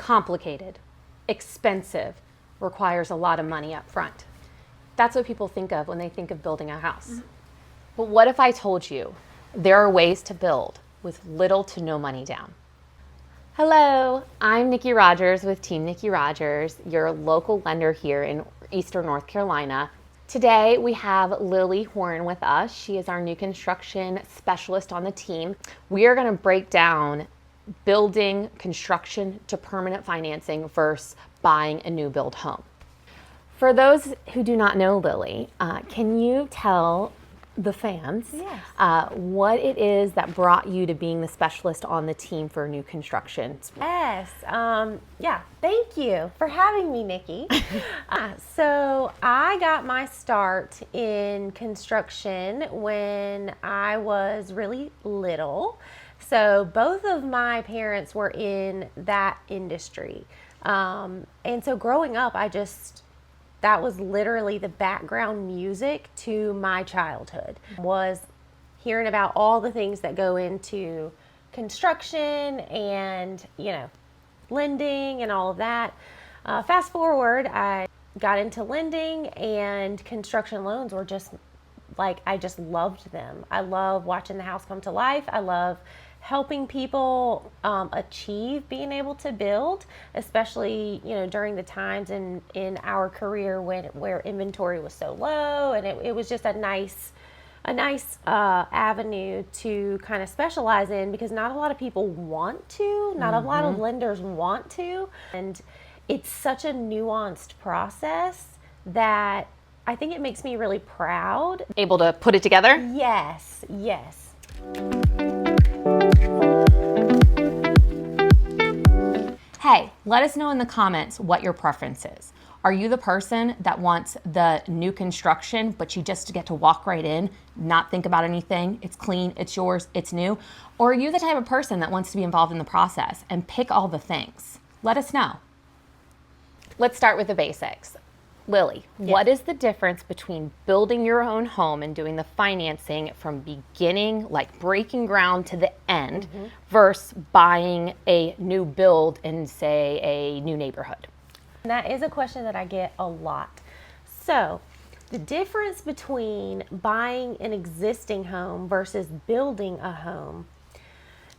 complicated, expensive, requires a lot of money up front. That's what people think of when they think of building a house. Mm-hmm. But what if I told you there are ways to build with little to no money down? Hello, I'm Nikki Rogers with Team Nikki Rogers, your local lender here in Eastern North Carolina. Today we have Lilly Horne with us. She is our new construction specialist on the team. We are going to break down building construction to permanent financing versus buying a new build home. For those who do not know Lilly, can you tell the fans what it is that brought you to being the specialist on the team for new construction? Yes, thank you for having me, Nikki. So I got my start in construction when I was really little. So both of my parents were in that industry. And so growing up, that was literally the background music to my childhood, was hearing about all the things that go into construction and, lending and all of that. Fast forward, I got into lending, and construction loans were I just loved them. I love watching the house come to life. I love helping people achieve being able to build, especially during the times in our career where inventory was so low, and it was just a nice avenue to kind of specialize in, because not a lot of people want to, not a lot of lenders want to, and it's such a nuanced process that I think it makes me really proud. Able to put it together? Yes. Hey, let us know in the comments what your preference is. Are you the person that wants the new construction, but you just get to walk right in, not think about anything? It's clean, it's yours, it's new. Or are you the type of person that wants to be involved in the process and pick all the things? Let us know. Let's start with the basics. Lilly, what is the difference between building your own home and doing the financing from beginning, like breaking ground, to the end, versus buying a new build in, say, a new neighborhood? That is a question that I get a lot. So the difference between buying an existing home versus building a home,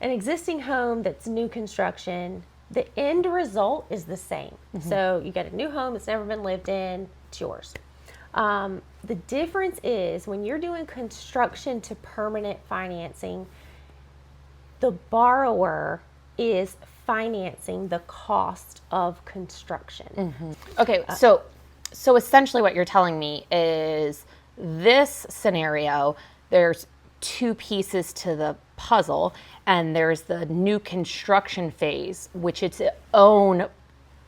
an existing home that's new construction, the end result is the same. So you get a new home, it's never been lived in, it's yours. The difference is when you're doing construction to permanent financing, the borrower is financing the cost of construction. Okay, so essentially what you're telling me is this scenario, there's two pieces to the puzzle, and there's the new construction phase, which its own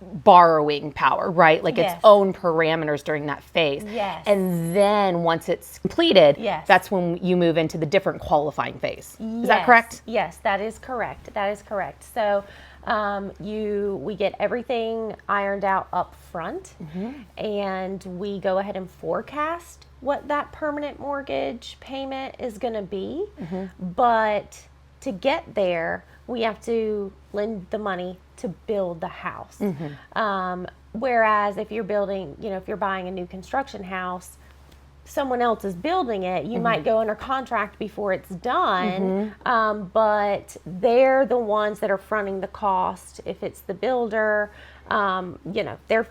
borrowing power, right? Like its own parameters during that phase. And then once it's completed, that's when you move into the different qualifying phase. Is that correct? Yes, that is correct. So we get everything ironed out up front, and we go ahead and forecast what that permanent mortgage payment is going to be. But to get there, we have to lend the money to build the house. Whereas if you're building, if you're buying a new construction house, someone else is building it, you might go under contract before it's done, but they're the ones that are fronting the cost. If it's the builder, they're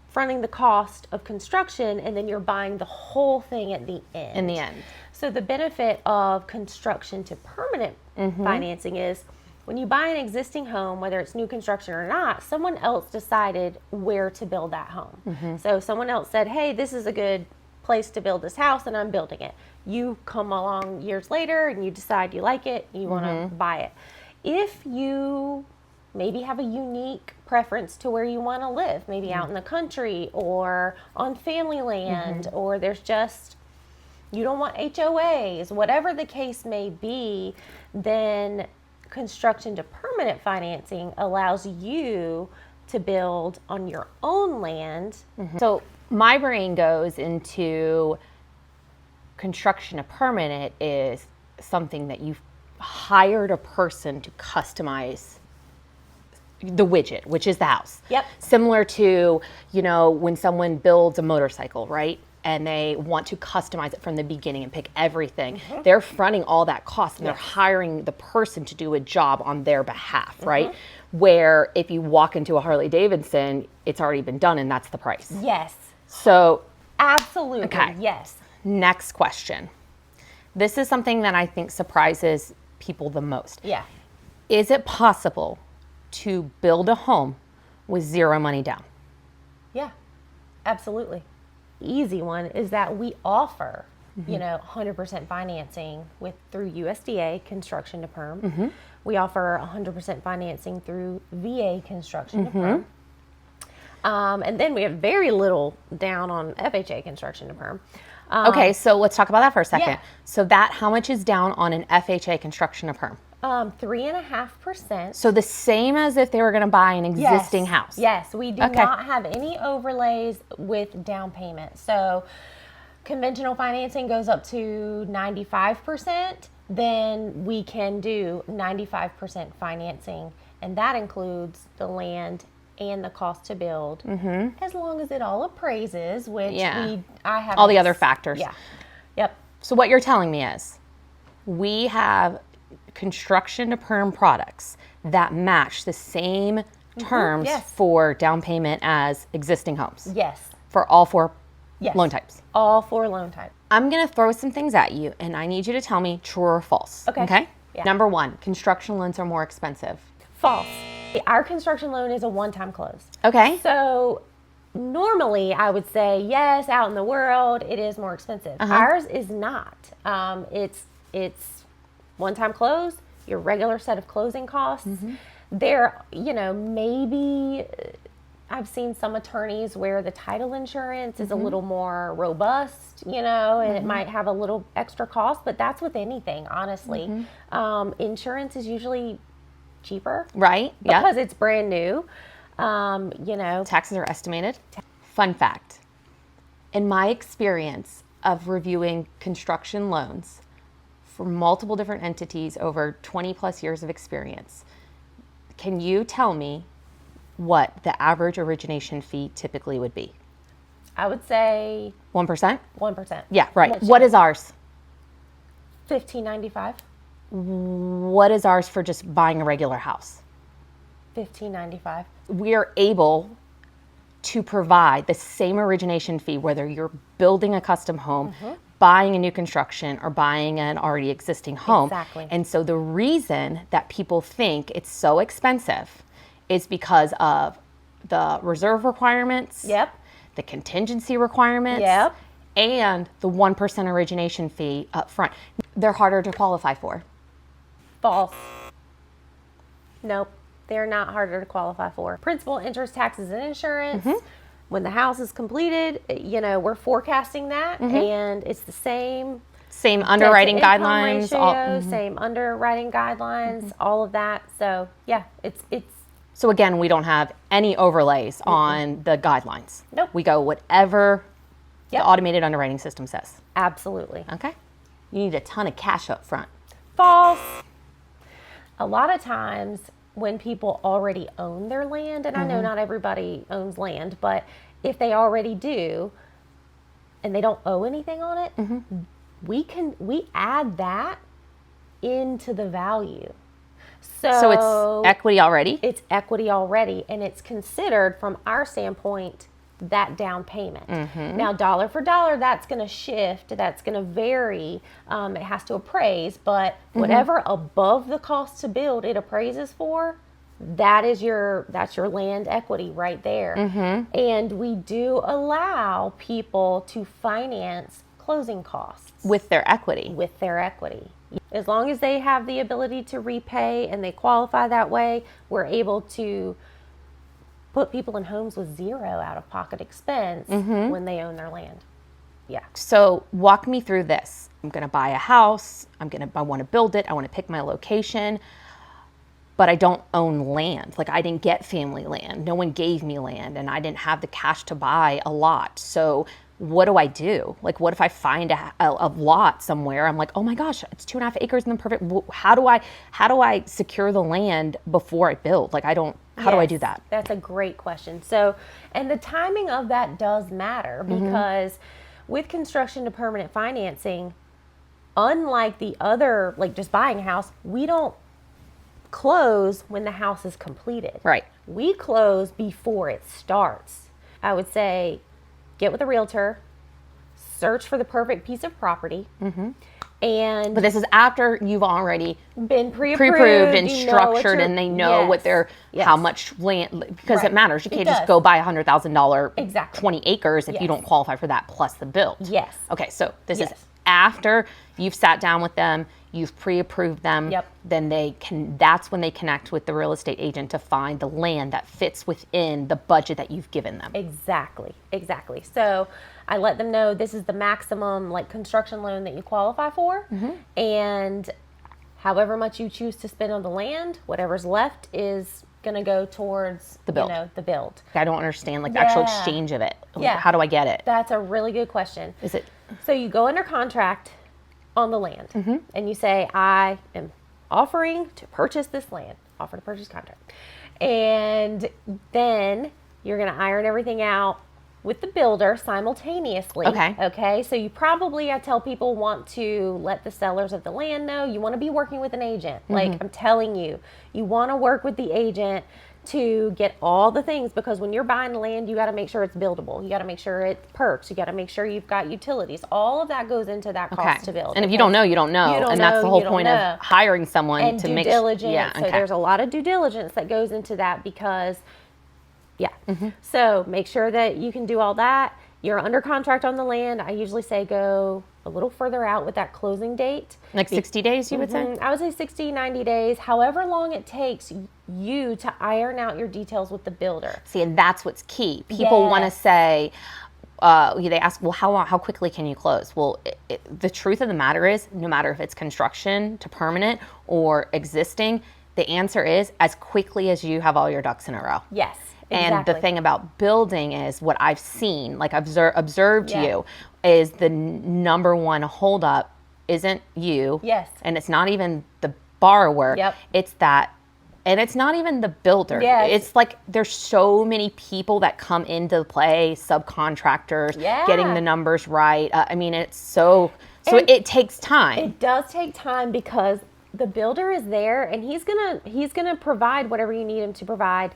fronting the cost of construction, and then you're buying the whole thing at the end. In the end. So the benefit of construction to permanent financing is when you buy an existing home, whether it's new construction or not, someone else decided where to build that home. So someone else said, hey, this is a good place to build this house, and I'm building it. You come along years later and you decide you like it, you want to buy it. If you maybe have a unique preference to where you want to live, maybe out in the country or on family land, or there's just, you don't want HOAs, whatever the case may be, then construction to permanent financing allows you to build on your own land. So my brain goes into construction to permanent is something that you've hired a person to customize the widget, which is the house. Yep. Similar to, when someone builds a motorcycle, right? And they want to customize it from the beginning and pick everything. They're fronting all that cost and they're hiring the person to do a job on their behalf, right? Where if you walk into a Harley Davidson, it's already been done and that's the price. Yes. So, Absolutely. Okay. Yes. next question. This is something that I think surprises people the most. Yeah. Is it possible to build a home with zero money down? Yeah, absolutely. Easy one is that we offer, 100% financing through USDA construction-to-perm. We offer 100% financing through VA construction-to-perm. And then we have very little down on FHA construction-to-perm. Okay, so let's talk about that for a second. Yeah. So how much is down on an FHA construction-to-perm? 3.5%. So the same as if they were going to buy an existing house. Yes, we do not have any overlays with down payment. So conventional financing goes up to 95%. Then we can do 95% financing, and that includes the land and the cost to build, as long as it all appraises, which I have all the other factors. Yeah. Yep. So what you're telling me is we have construction to perm products that match the same terms for down payment as existing homes. Yes. For all four loan types. All four loan types. I'm going to throw some things at you and I need you to tell me true or false. Okay. Yeah. Number one, construction loans are more expensive. False. Our construction loan is a one-time close. Okay. So normally I would say, yes, out in the world, it is more expensive. Ours is not. It's one-time close, your regular set of closing costs. There, maybe I've seen some attorneys where the title insurance is a little more robust, and it might have a little extra cost, but that's with anything, honestly. Insurance is usually cheaper. Right. Because it's brand new. Taxes are estimated. Fun fact. In my experience of reviewing construction loans for multiple different entities over 20 plus years of experience, can you tell me what the average origination fee typically would be? I would say 1%? 1%. Yeah, right. What is ours? $15.95. What is ours for just buying a regular house? $15.95. We are able to provide the same origination fee whether you're building a custom home, buying a new construction, or buying an already existing home. Exactly. And so the reason that people think it's so expensive is because of the reserve requirements, the contingency requirements, and the 1% origination fee up front. They're harder to qualify for. False. Nope. They're not harder to qualify for. Principal, interest, taxes, and insurance. When the house is completed, we're forecasting that, and it's the same. Same underwriting guidelines. Ratio, same underwriting guidelines, all of that. So yeah, it's. So again, we don't have any overlays on the guidelines. Nope. We go whatever the automated underwriting system says. Absolutely. Okay. You need a ton of cash up front. False. A lot of times when people already own their land, and I know not everybody owns land, but if they already do and they don't owe anything on it, we add that into the value. So it's equity already? It's equity already, and it's considered from our standpoint that down payment. Now, dollar for dollar, that's going to shift. That's going to vary. It has to appraise, but whatever above the cost to build it appraises for, that's your land equity right there. And we do allow people to finance closing costs with their equity. As long as they have the ability to repay and they qualify that way, we're able to put people in homes with zero out-of-pocket expense when they own their land. Yeah. So walk me through this. I'm going to buy a house. I want to build it. I want to pick my location, but I don't own land. Like, I didn't get family land. No one gave me land, and I didn't have the cash to buy a lot. So what do I do? Like, what if I find a lot somewhere? I'm like, oh my gosh, it's 2.5 acres and then perfect. How do I secure the land before I build? Like, I don't How do I do that? That's a great question. So, and the timing of that does matter because with construction to permanent financing, unlike the other, like just buying a house, we don't close when the house is completed. Right. We close before it starts. I would say get with a realtor, search for the perfect piece of property. And But this is after you've already been pre-approved and you know what structured, you're- and they know what they're, Yes. how much land, because Right. it matters. You It can't just does. go buy $100,000, Exactly. 20 acres if you Yes. don't qualify for that plus the build. Yes. Okay, so this is Yes. after you've sat down with them, you've pre-approved them. Yep. Then that's when they connect with the real estate agent to find the land that fits within the budget that you've given them. Exactly. So I let them know this is the maximum like construction loan that you qualify for, and however much you choose to spend on the land, whatever's left is going to go towards The build. the build. I don't understand like the actual Yeah. exchange of it. Yeah. How do I get it? That's a really good question. Is it? So you go under contract on the land, and you say, I am offering to purchase this land, offer to purchase contract. And then you're going to iron everything out with the builder simultaneously. Okay. So you probably, I tell people, want to let the sellers of the land know you want to be working with an agent. Like I'm telling you, you want to work with the agent to get all the things, because when you're buying land, you got to make sure it's buildable. You got to make sure it perks. You got to make sure you've got utilities. All of that goes into that cost to build. And if you don't know, you don't know. You don't and that's know, the whole you don't point know. of hiring someone And to due make diligence. Yeah, So there's a lot of due diligence that goes into that because, So make sure that you can do all that. You're under contract on the land. I usually say go a little further out with that closing date. like 60 days, you would say? I would say 60, 90 days, however long it takes you to iron out your details with the builder. See, and that's what's key. People want to Yes. say, they ask, well, how quickly can you close? Well, the truth of the matter is, no matter if it's construction to permanent or existing, the answer is as quickly as you have all your ducks in a row. Yes. And Exactly. the thing about building is what I've seen, like observed Yeah. you, is the number one holdup isn't you. Yes. And it's not even the borrower. Yep. It's that, and it's not even the builder. Yes. It's like there's so many people that come into play, subcontractors, Yeah. getting the numbers right. I mean, it's so And it takes time. It does take time because the builder is there and he's gonna provide whatever you need him to provide,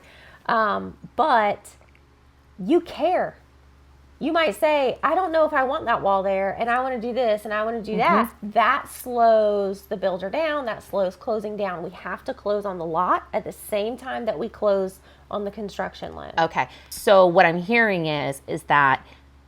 but you care. You might say, I don't know if I want that wall there, and I want to do this, and I want to do that. That slows the builder down. That slows closing down. We have to close on the lot at the same time that we close on the construction loan. Okay. So what I'm hearing is that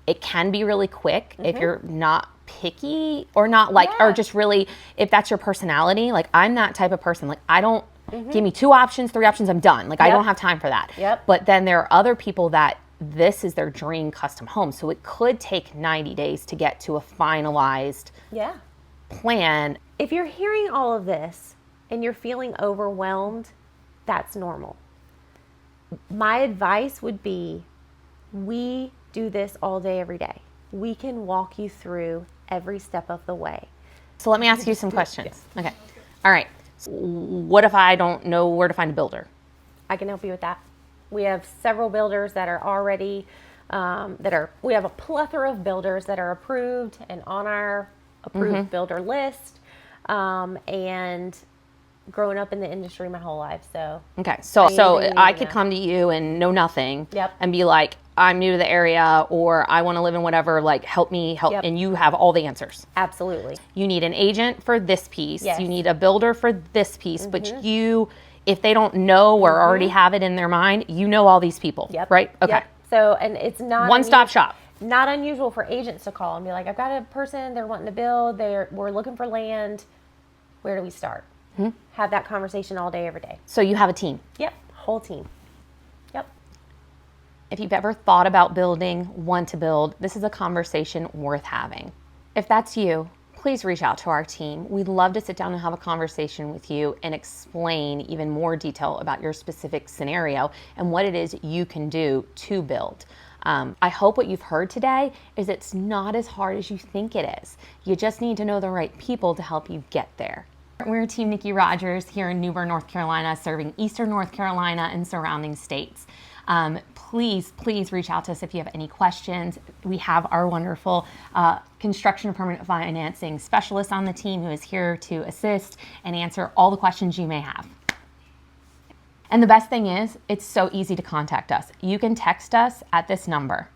it can be really quick if you're not picky or not like, or just really, if that's your personality. Like I'm that type of person. Like I don't, give me 2 options, 3 options, I'm done. Like I don't have time for that. Yep. But then there are other people that this is their dream custom home. So it could take 90 days to get to a finalized Yeah. plan. If you're hearing all of this and you're feeling overwhelmed, that's normal. My advice would be, we do this all day, every day. We can walk you through every step of the way. So let me ask you some questions. Okay. All right. So what if I don't know where to find a builder? I can help you with that. We have several builders that are already, we have a plethora of builders that are approved and on our approved builder list. And growing up in the industry my whole life, so. Okay, so Anything you I need to could know. come to you and know nothing, Yep. and be like, I'm new to the area, or I want to live in whatever. Like, help me, Yep. and you have all the answers. Absolutely. You need an agent for this piece. Yes. You need a builder for this piece. But you, if they don't know or already have it in their mind, you know all these people, Yep. right? Okay, Yep. So, and it's not one-stop shop. Not unusual for agents to call and be like, I've got a person, they're wanting to build, we're looking for land. Where do we start? Have that conversation all day, every day. So you have a team. Yep. Whole team. Yep. If you've ever thought about building, want to build, this is a conversation worth having. If that's you, please reach out to our team. We'd love to sit down and have a conversation with you and explain even more detail about your specific scenario and what it is you can do to build. I hope what you've heard today is it's not as hard as you think it is. You just need to know the right people to help you get there. We're Team Nikki Rogers here in New Bern, North Carolina, serving Eastern North Carolina and surrounding states. Please reach out to us if you have any questions. We have our wonderful construction and permanent financing specialist on the team who is here to assist and answer all the questions you may have. And the best thing is, it's so easy to contact us. You can text us at this number.